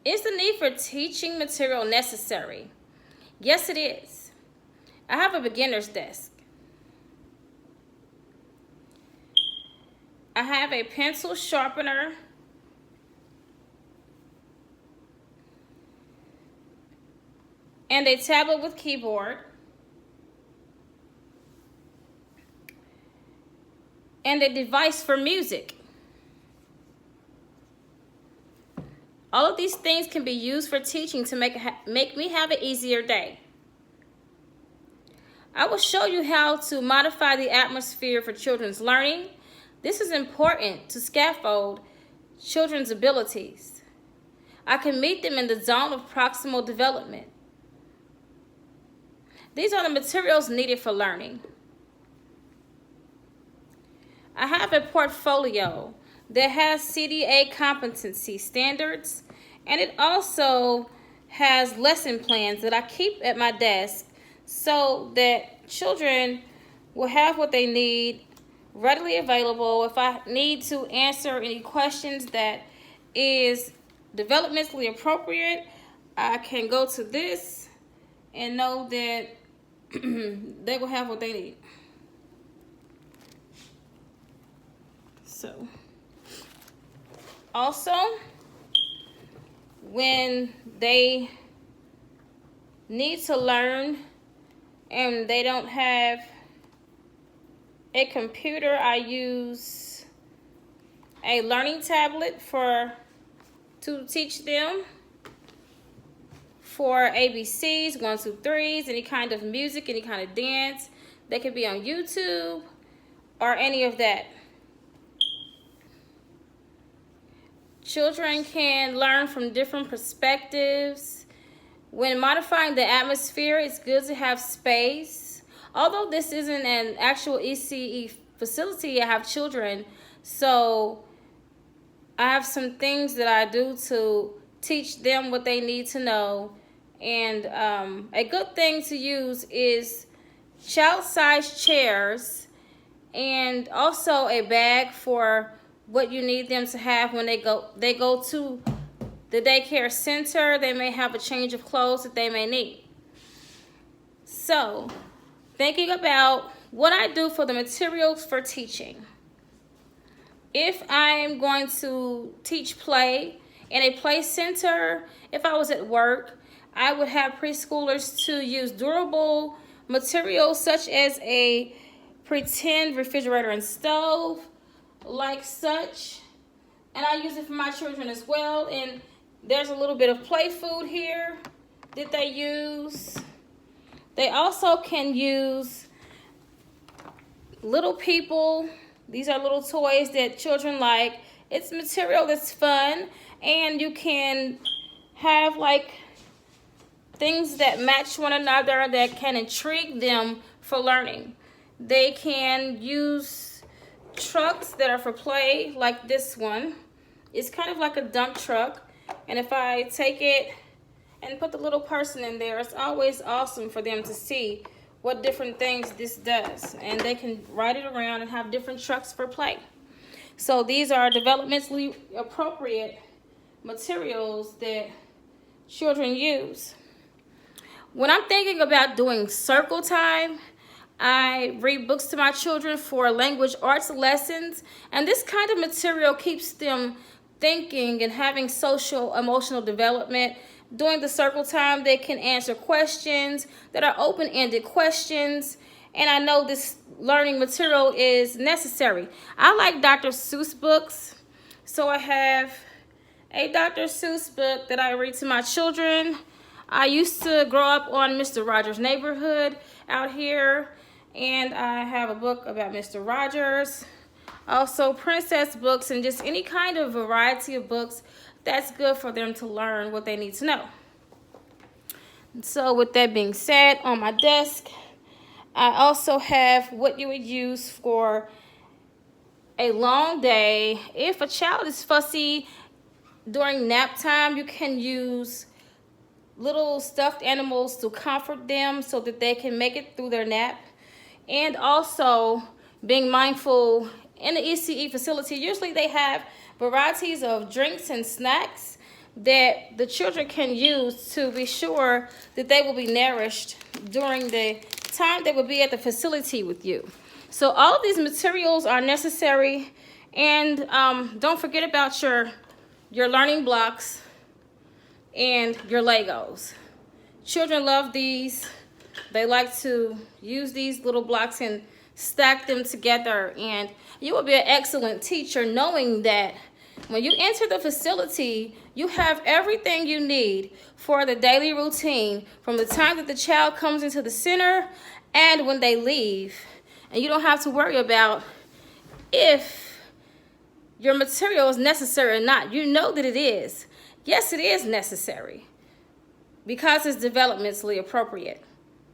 Is the need for teaching material necessary? Yes, it is. I have a beginner's desk. I have a pencil sharpener, and a tablet with keyboard, and a device for music. All of these things can be used for teaching to make me have an easier day. I will show you how to modify the atmosphere for children's learning. This is important to scaffold children's abilities. I can meet them in the zone of proximal development. These are the materials needed for learning. I have a portfolio that has CDA competency standards, and it also has lesson plans that I keep at my desk so that children will have what they need readily available. If I need to answer any questions that is developmentally appropriate, I can go to this and know that they will have what they need. So, also, when they need to learn and they don't have a computer, I use a learning tablet to teach them for ABCs, 1, 2, 3s, any kind of music, any kind of dance. They could be on YouTube or any of that. Children can learn from different perspectives. When modifying the atmosphere, it's good to have space. Although this isn't an actual ECE facility, I have children, so I have some things that I do to teach them what they need to know. And a good thing to use is child-sized chairs, and also a bag for what you need them to have when they go to the daycare center. They may have a change of clothes that they may need. So, thinking about what I do for the materials for teaching. If I'm going to teach play in a play center, if I was at work, I would have preschoolers to use durable materials such as a pretend refrigerator and stove, like such. And I use it for my children as well. And there's a little bit of play food here that they use. They also can use little people. These are little toys that children like. It's material that's fun, and you can have like things that match one another that can intrigue them for learning. They can use trucks that are for play, like this one. It's kind of like a dump truck, and if I take it and put the little person in there, it's always awesome for them to see what different things this does, and they can ride it around and have different trucks for play. So these are developmentally appropriate materials that children use. When I'm thinking about doing circle time, I read books to my children for language arts lessons, and this kind of material keeps them thinking and having social emotional development. During the circle time, they can answer questions that are open-ended questions, and I know this learning material is necessary. I like Dr. Seuss books, so I have a Dr. Seuss book that I read to my children. I used to grow up on Mr. Rogers' Neighborhood out here, and I have a book about Mr. Rogers. Also princess books and just any kind of variety of books that's good for them to learn what they need to know. And so with that being said, on my desk, I also have what you would use for a long day. If a child is fussy during nap time, you can use little stuffed animals to comfort them so that they can make it through their nap. And also being mindful in the ECE facility, usually they have varieties of drinks and snacks that the children can use to be sure that they will be nourished during the time they will be at the facility with you. So all of these materials are necessary, and don't forget about your learning blocks and your Legos. Children love these. They like to use these little blocks and stack them together, and you will be an excellent teacher knowing that when you enter the facility, you have everything you need for the daily routine from the time that the child comes into the center and when they leave. And you don't have to worry about if your material is necessary or not. You know that it is. Yes, it is necessary because it's developmentally appropriate.